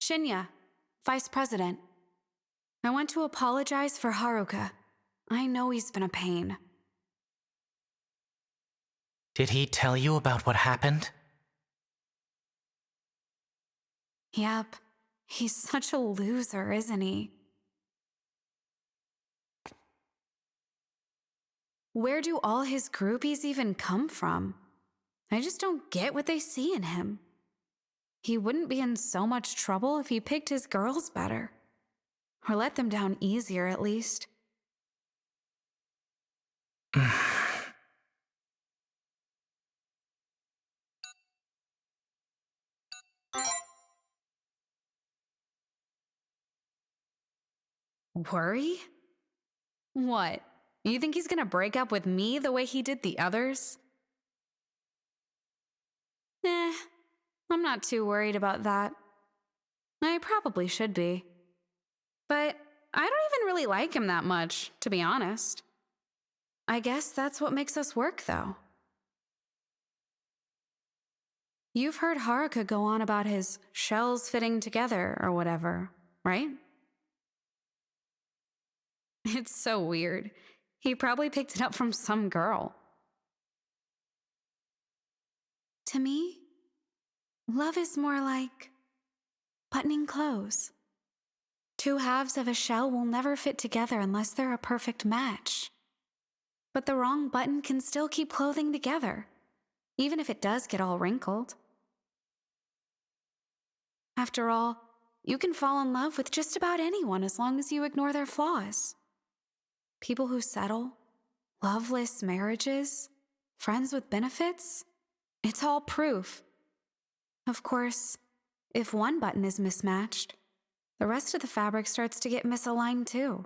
Shinya, Vice President. I want to apologize for Haruka. I know he's been a pain. Did he tell you about what happened? Yep, he's such a loser, isn't he? Where do all his groupies even come from? I just don't get what they see in him. He wouldn't be in so much trouble if he picked his girls better. Or let them down easier, at least. Worry? What? You think he's gonna break up with me the way he did the others? I'm not too worried about that. I probably should be. But I don't even really like him that much, to be honest. I guess that's what makes us work, though. You've heard Haruka go on about his shells fitting together or whatever, right? It's so weird. He probably picked it up from some girl. To me, love is more like buttoning clothes. Two halves of a shell will never fit together unless they're a perfect match. But the wrong button can still keep clothing together, even if it does get all wrinkled. After all, you can fall in love with just about anyone as long as you ignore their flaws. People who settle, loveless marriages, friends with benefits, it's all proof. Of course, if one button is mismatched, the rest of the fabric starts to get misaligned too.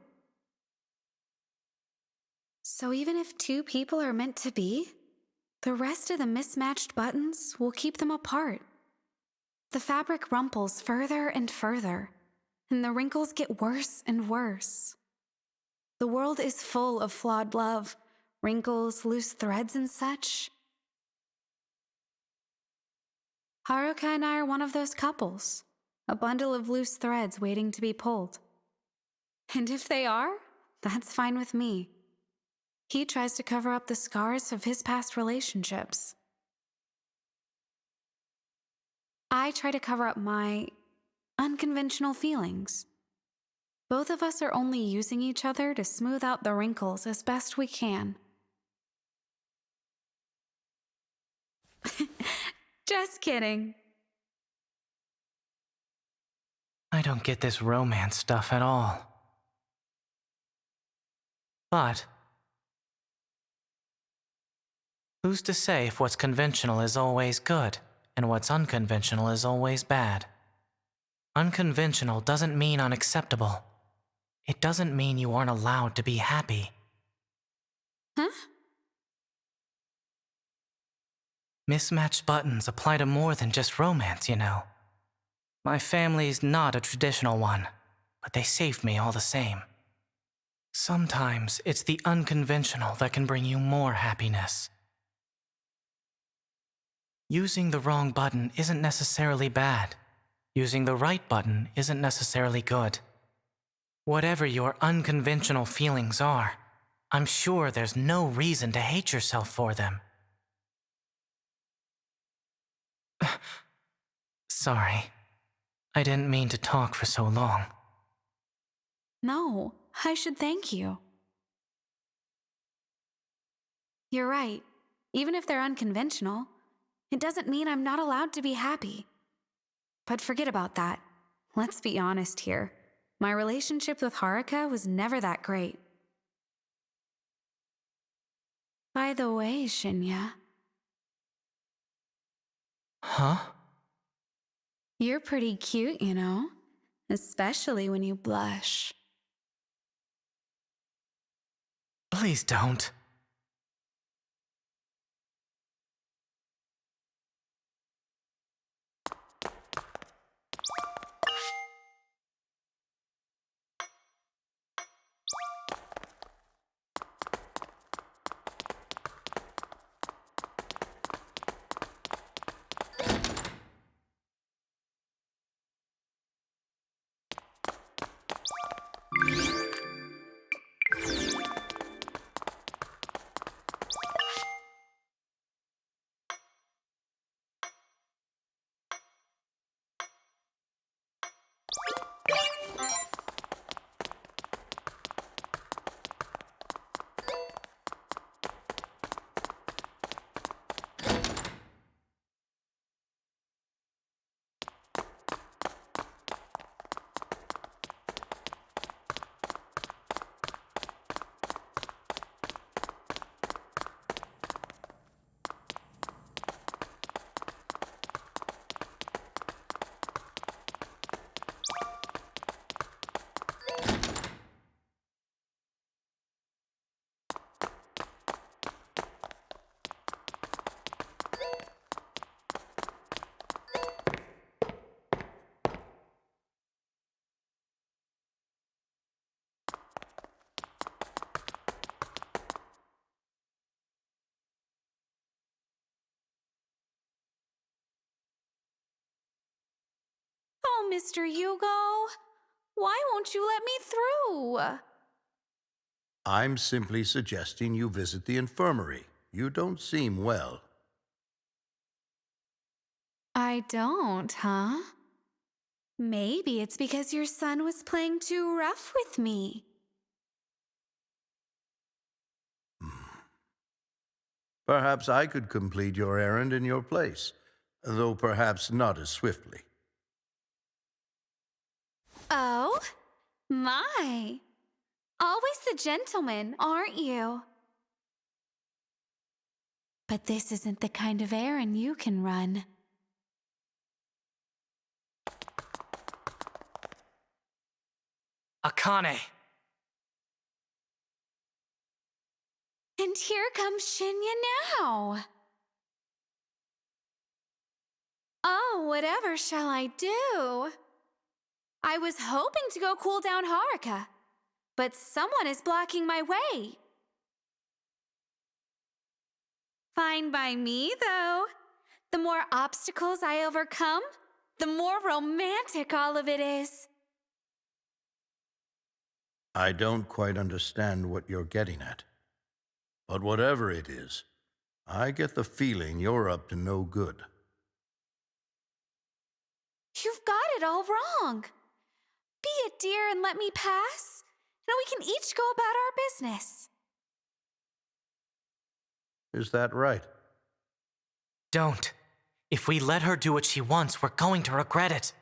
So even if two people are meant to be, the rest of the mismatched buttons will keep them apart. The fabric rumples further and further, and the wrinkles get worse and worse. The world is full of flawed love, wrinkles, loose threads, and such. Haruka and I are one of those couples, a bundle of loose threads waiting to be pulled. And if they are, that's fine with me. He tries to cover up the scars of his past relationships. I try to cover up my unconventional feelings. Both of us are only using each other to smooth out the wrinkles as best we can. Just kidding. I don't get this romance stuff at all. But who's to say if what's conventional is always good, and what's unconventional is always bad? Unconventional doesn't mean unacceptable. It doesn't mean you aren't allowed to be happy. Huh? Mismatched buttons apply to more than just romance, you know. My family's not a traditional one, but they saved me all the same. Sometimes it's the unconventional that can bring you more happiness. Using the wrong button isn't necessarily bad. Using the right button isn't necessarily good. Whatever your unconventional feelings are, I'm sure there's no reason to hate yourself for them. Sorry. I didn't mean to talk for so long. No, I should thank you. You're right. Even if they're unconventional, it doesn't mean I'm not allowed to be happy. But forget about that. Let's be honest here. My relationship with Haruka was never that great. By the way, Shinya, Huh? you're pretty cute, you know? Especially when you blush. Please don't. Oh, Mr. Yugo, why won't you let me through? I'm simply suggesting you visit the infirmary. You don't seem well. I don't, huh? Maybe it's because your son was playing too rough with me. Perhaps I could complete your errand in your place, though perhaps not as swiftly. Oh, my. Always the gentleman, aren't you? But this isn't the kind of errand you can run. Akane! And here comes Shinya now. Oh, whatever shall I do? I was hoping to go cool down Haruka, but someone is blocking my way. Fine by me, though. The more obstacles I overcome, the more romantic all of it is. I don't quite understand what you're getting at. But whatever it is, I get the feeling you're up to no good. You've got it all wrong. Be a dear and let me pass, and we can each go about our business. Is that right? Don't. If we let her do what she wants, we're going to regret it.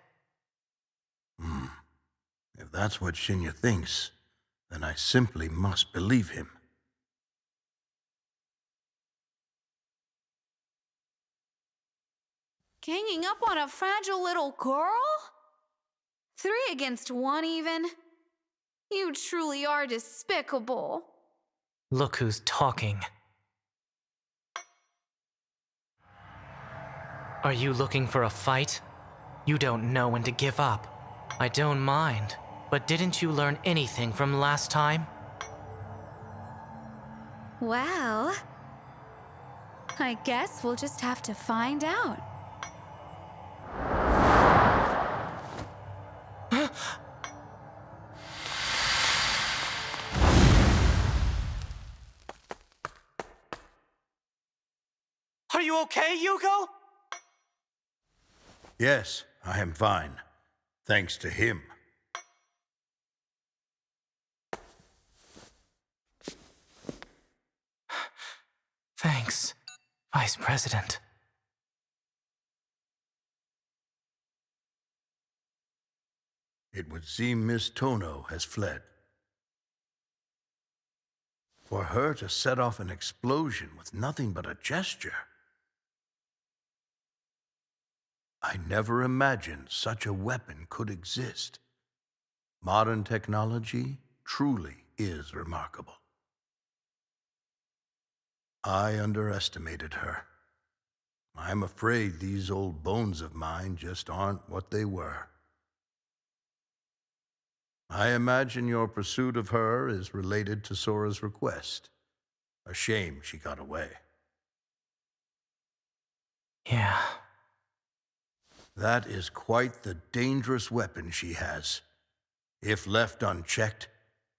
If that's what Shinya thinks, then I simply must believe him. Ganging up on a fragile little girl? 3 against 1 even? You truly are despicable. Look who's talking. Are you looking for a fight? You don't know when to give up. I don't mind, but didn't you learn anything from last time? Well, I guess we'll just have to find out. Are you okay, Yugo? Yes, I am fine. Thanks to him. Thanks, Vice President. It would seem Miss Tono has fled. For her to set off an explosion with nothing but a gesture. I never imagined such a weapon could exist. Modern technology truly is remarkable. I underestimated her. I'm afraid these old bones of mine just aren't what they were. I imagine your pursuit of her is related to Sora's request. A shame she got away. Yeah. That is quite the dangerous weapon she has. If left unchecked,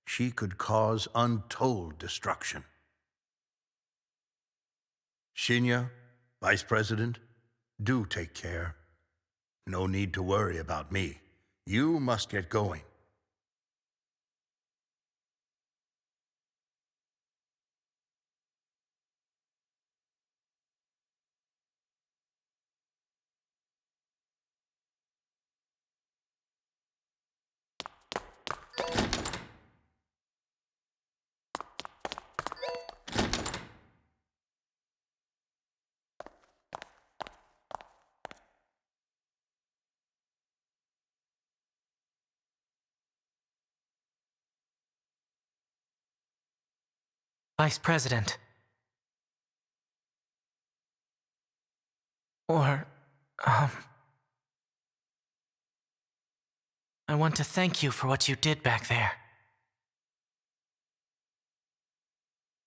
she could cause untold destruction. Shinya, Vice President, do take care. No need to worry about me. You must get going. Vice President. Or, I want to thank you for what you did back there.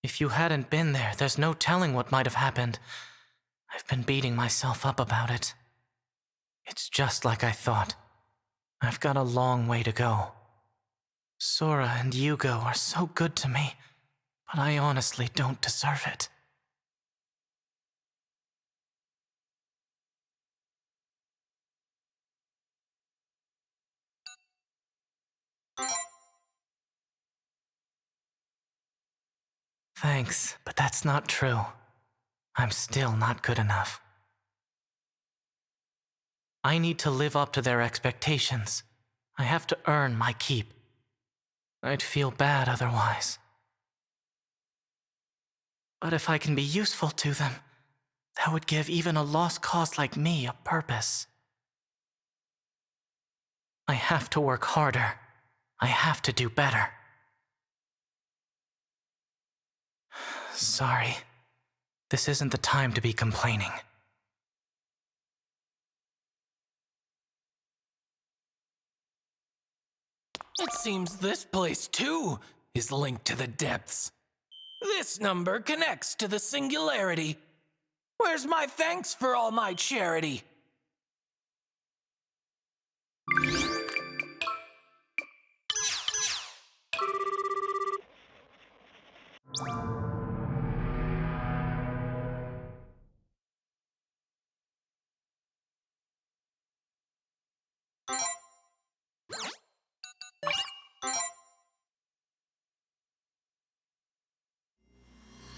If you hadn't been there, there's no telling what might have happened. I've been beating myself up about it. It's just like I thought. I've got a long way to go. Sora and Yugo are so good to me, but I honestly don't deserve it. Thanks, but that's not true. I'm still not good enough. I need to live up to their expectations. I have to earn my keep. I'd feel bad otherwise. But if I can be useful to them, that would give even a lost cause like me a purpose. I have to work harder. I have to do better. Sorry. This isn't the time to be complaining. It seems this place, too, is linked to the depths. This number connects to the singularity. Where's my thanks for all my charity?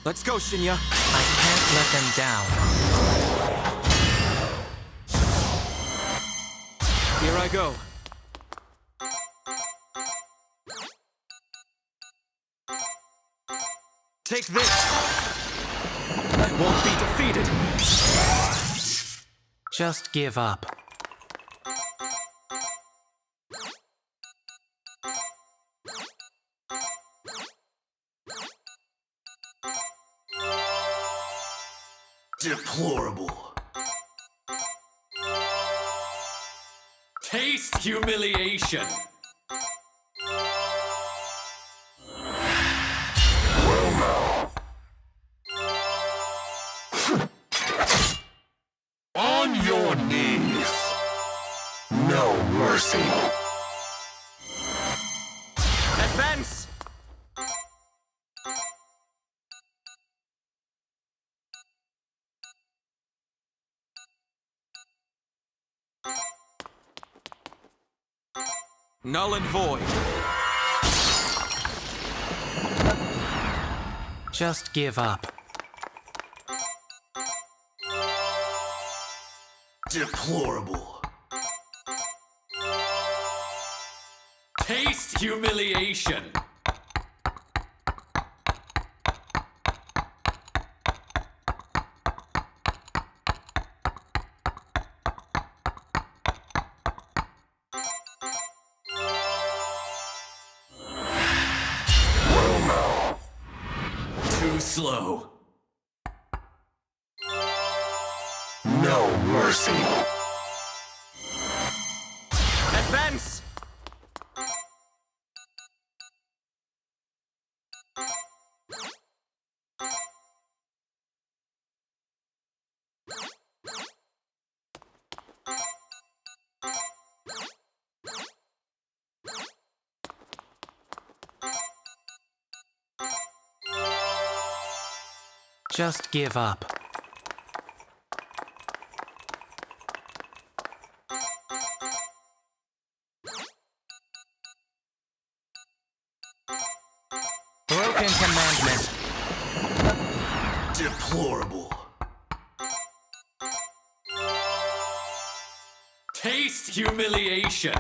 Let's go, Shinya. I can't let them down. Here I go. Take this. I won't be defeated. Just give up. Deplorable. Taste humiliation. On your knees. No mercy. Advance! Null and void. Just give up. Deplorable. Taste humiliation. Too slow. No mercy. Advance! Just give up. Broken commandment. Deplorable. Taste humiliation.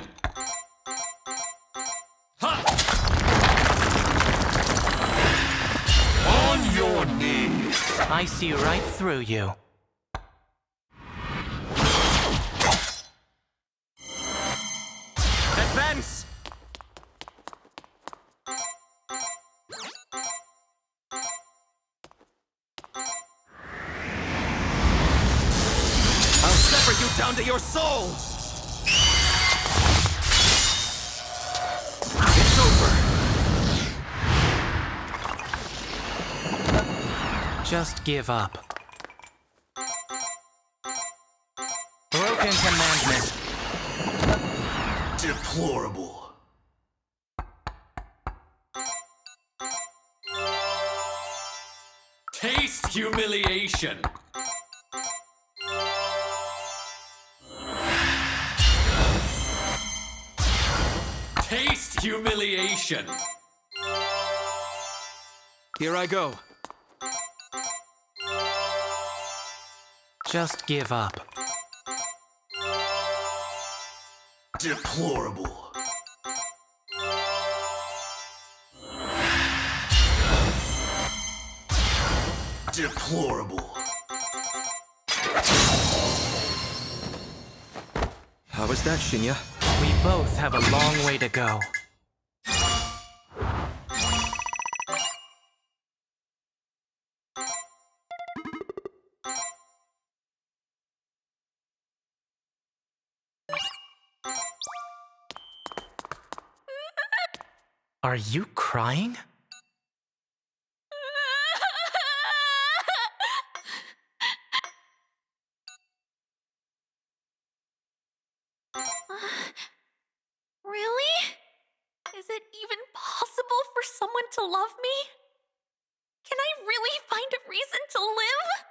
Ha! On your knees. I see right through you. Advance! I'll sever you down to your soul. It's over. Just give up. Broken commandment. Deplorable. Taste humiliation. Taste humiliation. Here I go. Just give up. Deplorable. Deplorable. How was that, Shinya? We both have a long way to go. Are you crying? Really? Is it even possible for someone to love me? Can I really find a reason to live?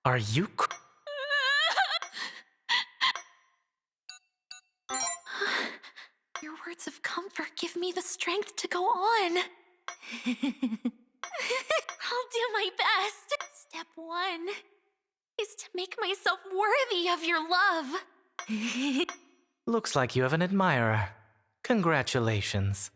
Are you Your words of comfort give me the strength to go on. I'll do my best. Step 1 is to make myself worthy of your love. Looks like you have an admirer. Congratulations.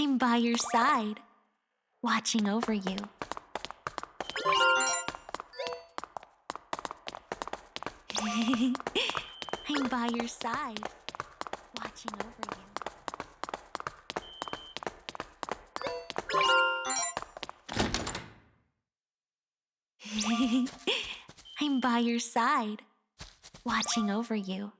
I'm by your side, watching over you. I'm by your side, watching over you. I'm by your side, watching over you.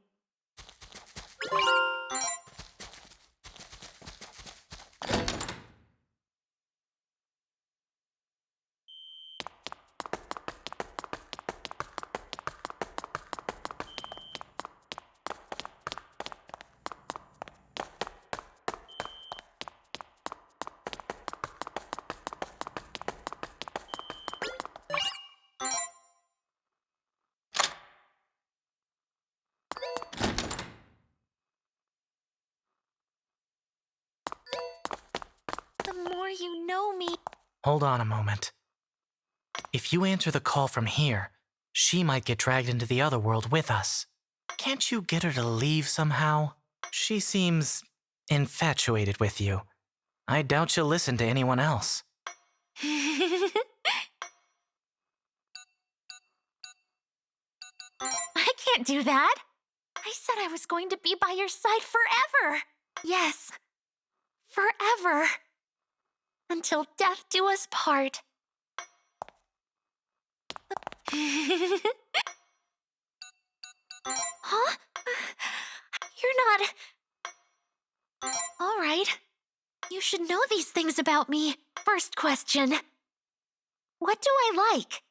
The more you know me. Hold on a moment. If you answer the call from here, she might get dragged into the other world with us. Can't you get her to leave somehow? She seems infatuated with you. I doubt she'll listen to anyone else. I can't do that. I said I was going to be by your side forever. Yes, forever. Until death do us part. Huh? You're not... All right. You should know these things about me. First question. What do I like?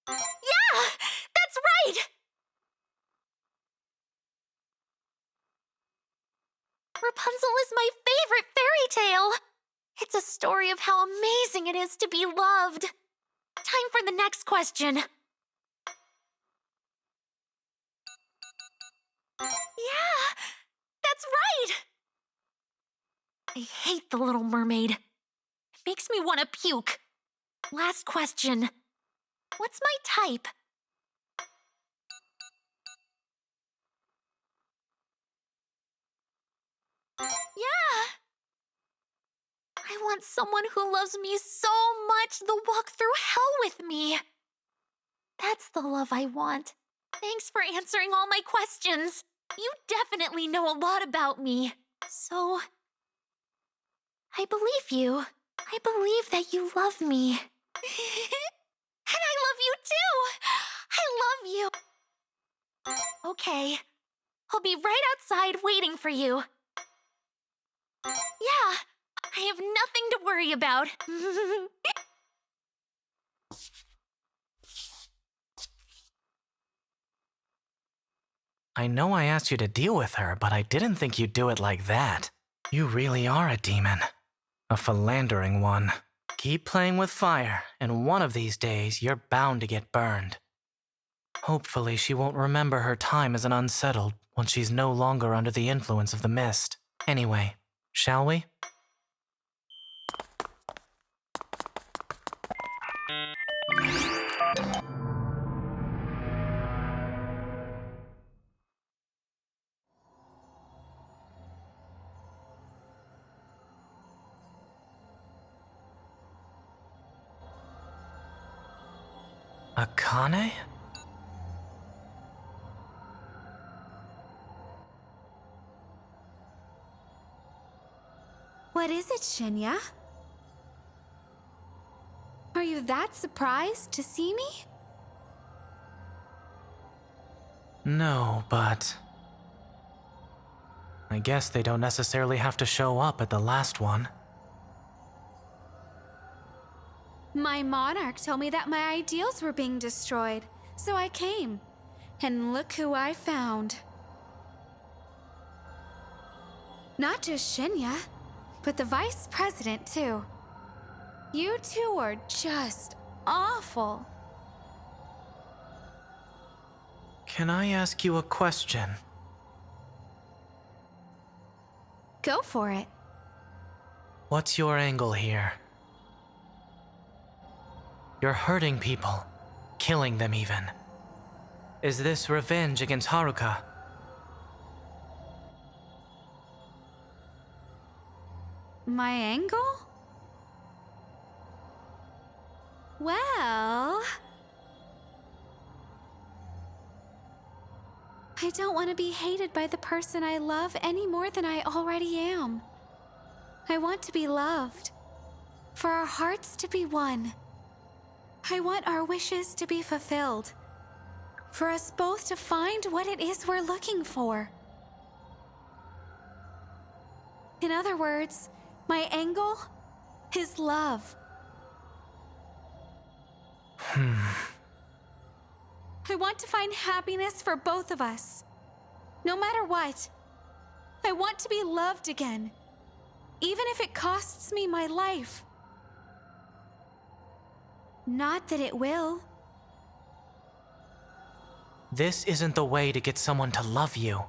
Yeah! That's right! Rapunzel is my favorite fairy tale. It's a story of how amazing it is to be loved. Time for the next question. Yeah, that's right! I hate the Little Mermaid. It makes me want to puke. Last question. What's my type? Yeah! I want someone who loves me so much they'll walk through hell with me. That's the love I want. Thanks for answering all my questions. You definitely know a lot about me. So, I believe you. I believe that you love me. And I love you too! I love you! Okay, I'll be right outside waiting for you. Yeah, I have nothing to worry about. I know I asked you to deal with her, but I didn't think you'd do it like that. You really are a demon. A philandering one. Keep playing with fire, and one of these days you're bound to get burned. Hopefully she won't remember her time as an unsettled once she's no longer under the influence of the mist. Anyway, shall we? Akane? What is it, Shinya? Are you that surprised to see me? No, but... I guess they don't necessarily have to show up at the last one. My Monark told me that my ideals were being destroyed, so I came. And look who I found. Not just Shinya, but the Vice President, too. You two are just awful. Can I ask you a question? Go for it. What's your angle here? You're hurting people, killing them even. Is this revenge against Haruka? My angle? Well... I don't want to be hated by the person I love any more than I already am. I want to be loved. For our hearts to be one. I want our wishes to be fulfilled. For us both to find what it is we're looking for. In other words, my angle is love. I want to find happiness for both of us. No matter what. I want to be loved again. Even if it costs me my life. Not that it will. This isn't the way to get someone to love you.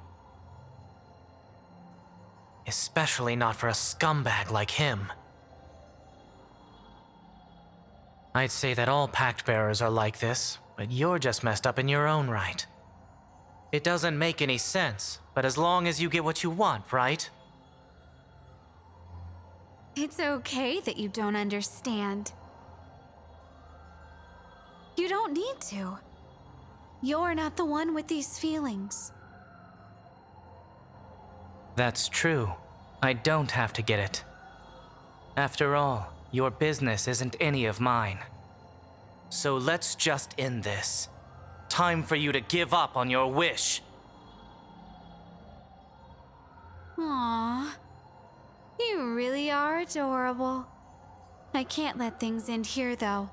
Especially not for a scumbag like him. I'd say that all pact bearers are like this, but you're just messed up in your own right. It doesn't make any sense, but as long as you get what you want, right? It's okay that you don't understand. You don't need to. You're not the one with these feelings. That's true. I don't have to get it. After all, your business isn't any of mine. So let's just end this. Time for you to give up on your wish. Aww. You really are adorable. I can't let things end here, though.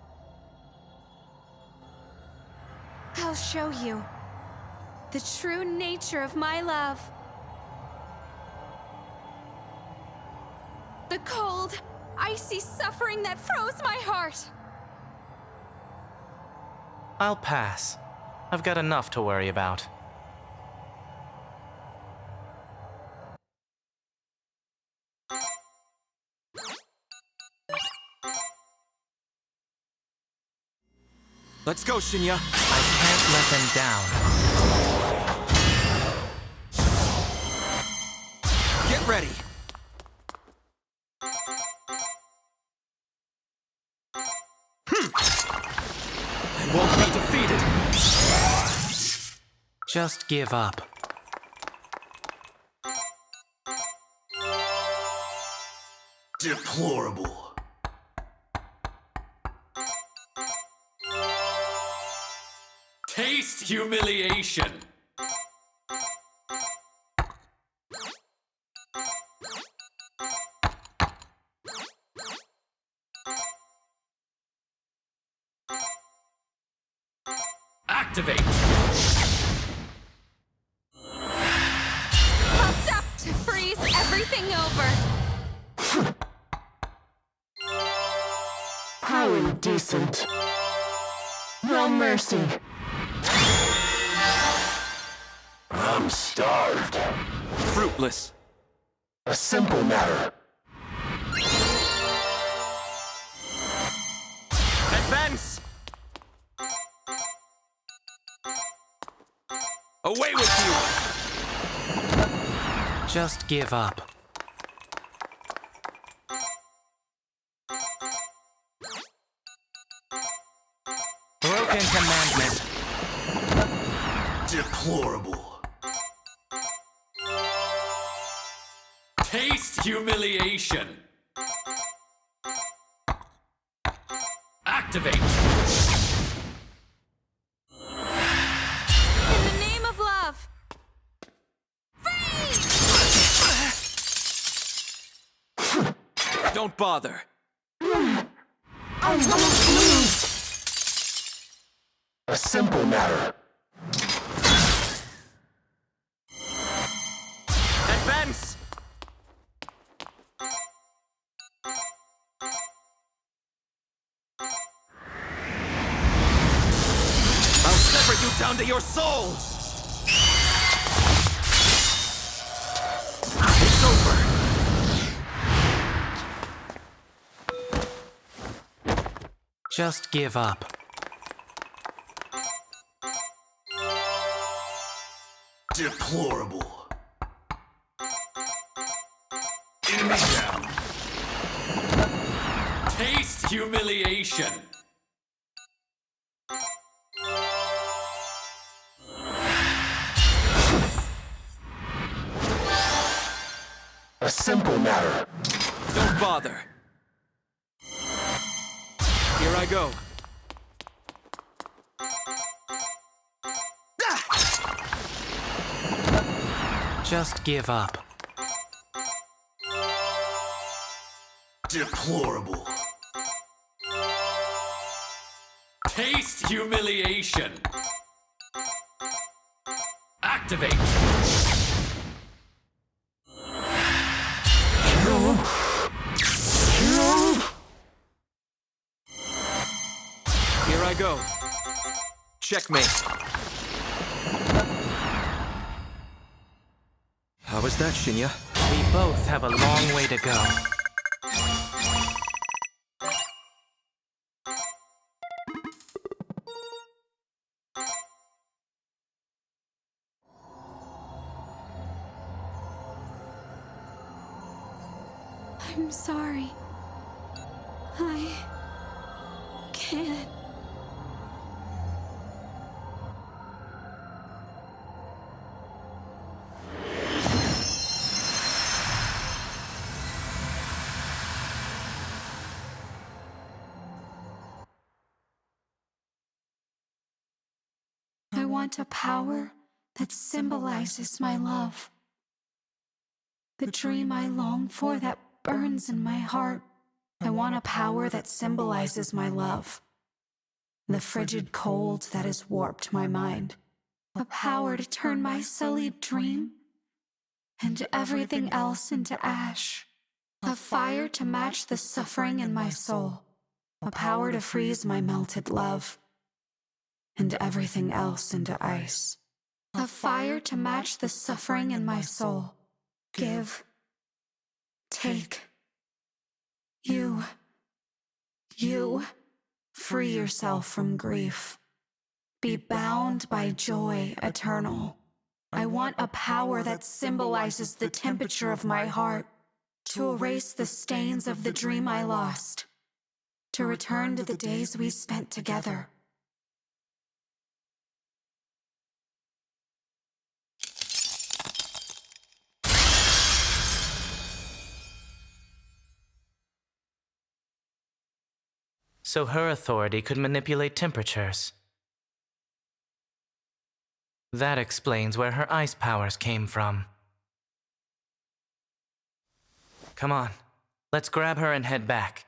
I'll show you the true nature of my love. The cold, icy suffering that froze my heart. I'll pass. I've got enough to worry about. Let's go, Shinya. I can't let them down. Get ready. I won't be defeated. Just give up. Deplorable. Taste humiliation. Activate. Puffed up to freeze everything over. How indecent. No mercy. I'm starved. Fruitless. A simple matter. Advance! Away with you! Just give up. Broken commandment. Deplorable. Taste humiliation. Activate. In the name of love. Don't bother. A simple matter. Advance! I'll sever you down to your souls! It's over! Just give up. Deplorable. Enemy down. Taste humiliation. A simple matter. Don't bother. Here I go. Just give up. Deplorable. Taste humiliation. Activate. Here I go. Checkmate. How was that, Shinya? We both have a long way to go. I'm sorry. I can't. I want a power that symbolizes my love. The dream I long for that burns in my heart. I want a power that symbolizes my love. The frigid cold that has warped my mind. A power to turn my sullied dream and everything else into ash. A fire to match the suffering in my soul. A power to freeze my melted love and everything else into ice. A fire to match the suffering in my soul. Give. Take. You. Free yourself from grief. Be bound by joy eternal. I want a power that symbolizes the temperature of my heart. To erase the stains of the dream I lost. To return to the days we spent together. So her authority could manipulate temperatures. That explains where her ice powers came from. Come on, let's grab her and head back.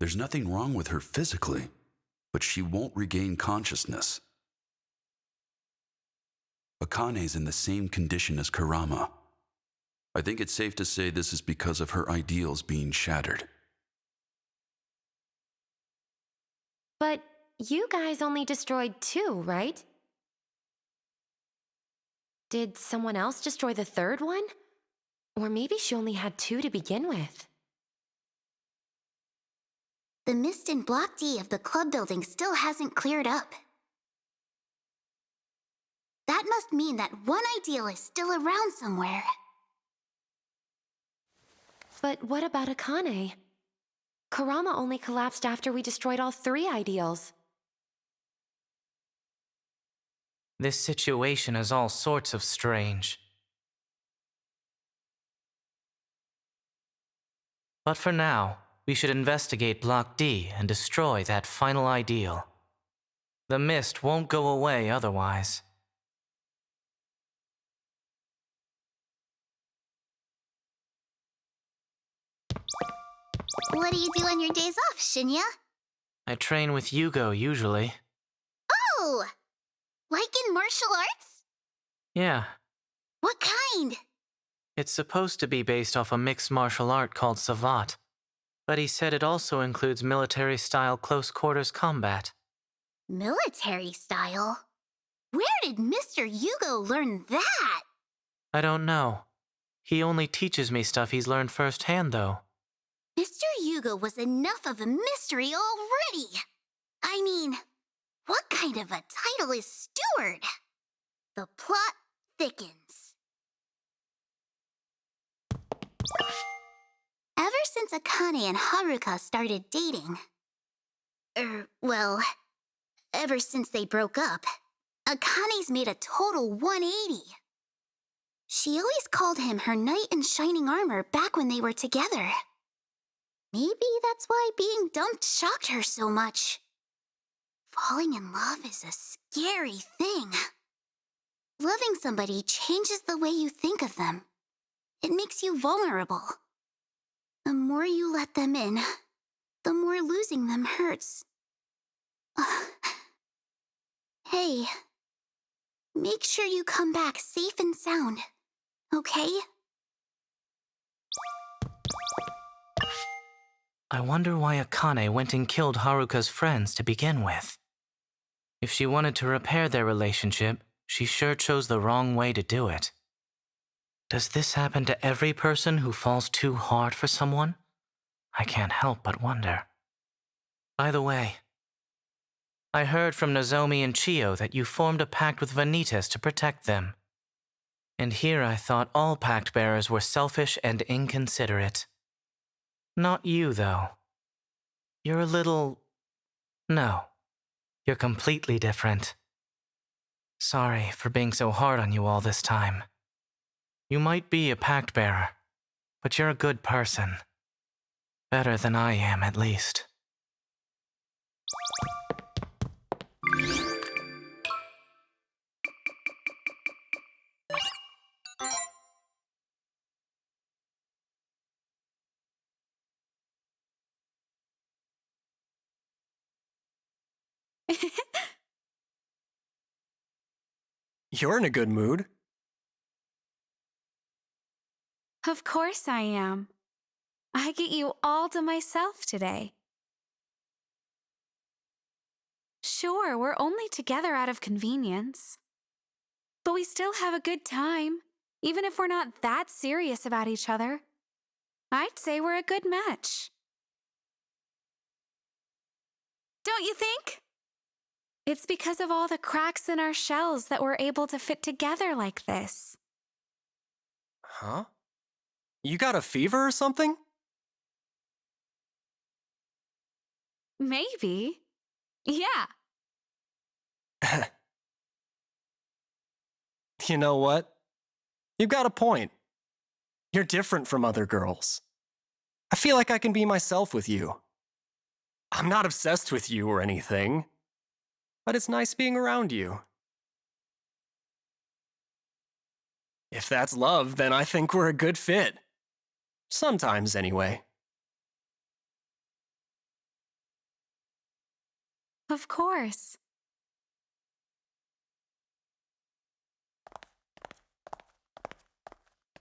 There's nothing wrong with her physically, but she won't regain consciousness. Akane's in the same condition as Kurama. I think it's safe to say this is because of her ideals being shattered. But you guys only destroyed 2, right? Did someone else destroy the 3rd one? Or maybe she only had 2 to begin with. The mist in Block D of the club building still hasn't cleared up. That must mean that one ideal is still around somewhere. But what about Akane? Kurama only collapsed after we destroyed all 3 ideals. This situation is all sorts of strange. But for now, we should investigate Block D and destroy that final ideal. The mist won't go away otherwise. What do you do on your days off, Shinya? I train with Yugo usually. Oh! Like in martial arts? Yeah, What kind? it's supposed to be based off a mixed martial art called Savat, but he said it also includes military-style close-quarters combat. Military style? Where did Mr. Yugo learn that? I don't know. He only teaches me stuff he's learned firsthand, though. Mr. Yugo was enough of a mystery already. I mean, what kind of a title is steward? The plot thickens. Ever since Akane and Haruka started dating, well, ever since they broke up, Akane's made a total 180. She always called him her knight in shining armor back when they were together. Maybe that's why being dumped shocked her so much. Falling in love is a scary thing. Loving somebody changes the way you think of them. It makes you vulnerable. The more you let them in, the more losing them hurts. Hey, make sure you come back safe and sound, okay? I wonder why Akane went and killed Haruka's friends to begin with. If she wanted to repair their relationship, she sure chose the wrong way to do it. Does this happen to every person who falls too hard for someone? I can't help but wonder. By the way, I heard from Nozomi and Chio that you formed a pact with Vanitas to protect them. And here I thought all pact bearers were selfish and inconsiderate. Not you, though. You're a little... No, you're completely different. Sorry for being so hard on you all this time. You might be a pact bearer, but you're a good person. Better than I am, at least. You're in a good mood. Of course I am. I get you all to myself today. Sure, we're only together out of convenience. But we still have a good time, even if we're not that serious about each other. I'd say we're a good match. Don't you think? It's because of all the cracks in our shells that we're able to fit together like this. Huh? You got a fever or something? Maybe. Yeah. You know what? You've got a point. You're different from other girls. I feel like I can be myself with you. I'm not obsessed with you or anything, but it's nice being around you. If that's love, then I think we're a good fit. Sometimes, anyway. Of course.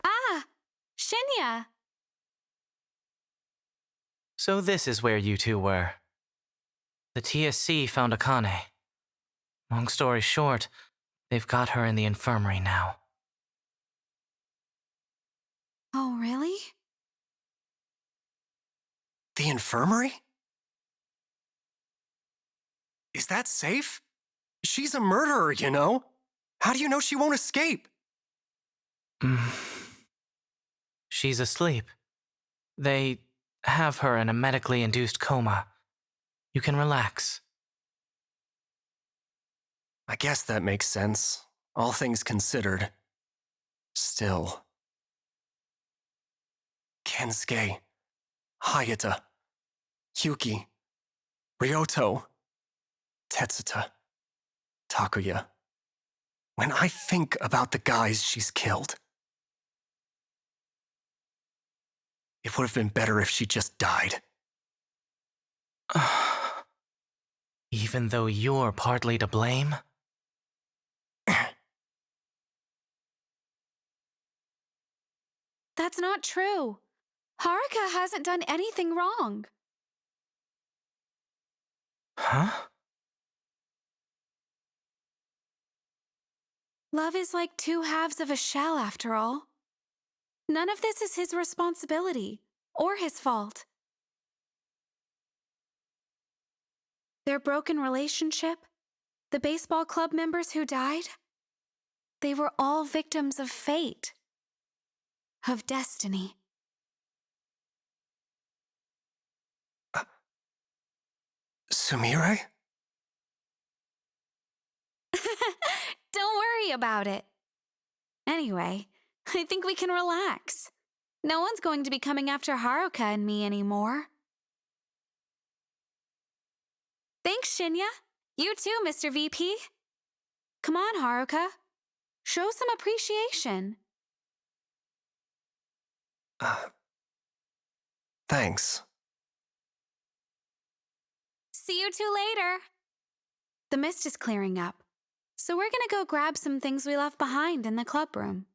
Ah! Shinya! So this is where you two were. The TSC found Akane. Long story short, they've got her in the infirmary now. Oh, really? The infirmary? Is that safe? She's a murderer, you know? How do you know she won't escape? She's asleep. They have her in a medically induced coma. You can relax. I guess that makes sense, all things considered. Still. Kensuke, Hayata, Yuki, Ryoto, Tetsuta, Takuya. When I think about the guys she's killed, it would have been better if she just died. Even though you're partly to blame? That's not true. Haruka hasn't done anything wrong. Huh? Love is like two halves of a shell, after all. None of this is his responsibility, or his fault. Their broken relationship, the baseball club members who died, they were all victims of fate, of destiny. Sumire? Don't worry about it. Anyway, I think we can relax. No one's going to be coming after Haruka and me anymore. Thanks, Shinya. You too, Mr. VP. Come on, Haruka. Show some appreciation. Thanks. See you two later. The mist is clearing up, so we're gonna go grab some things we left behind in the club room.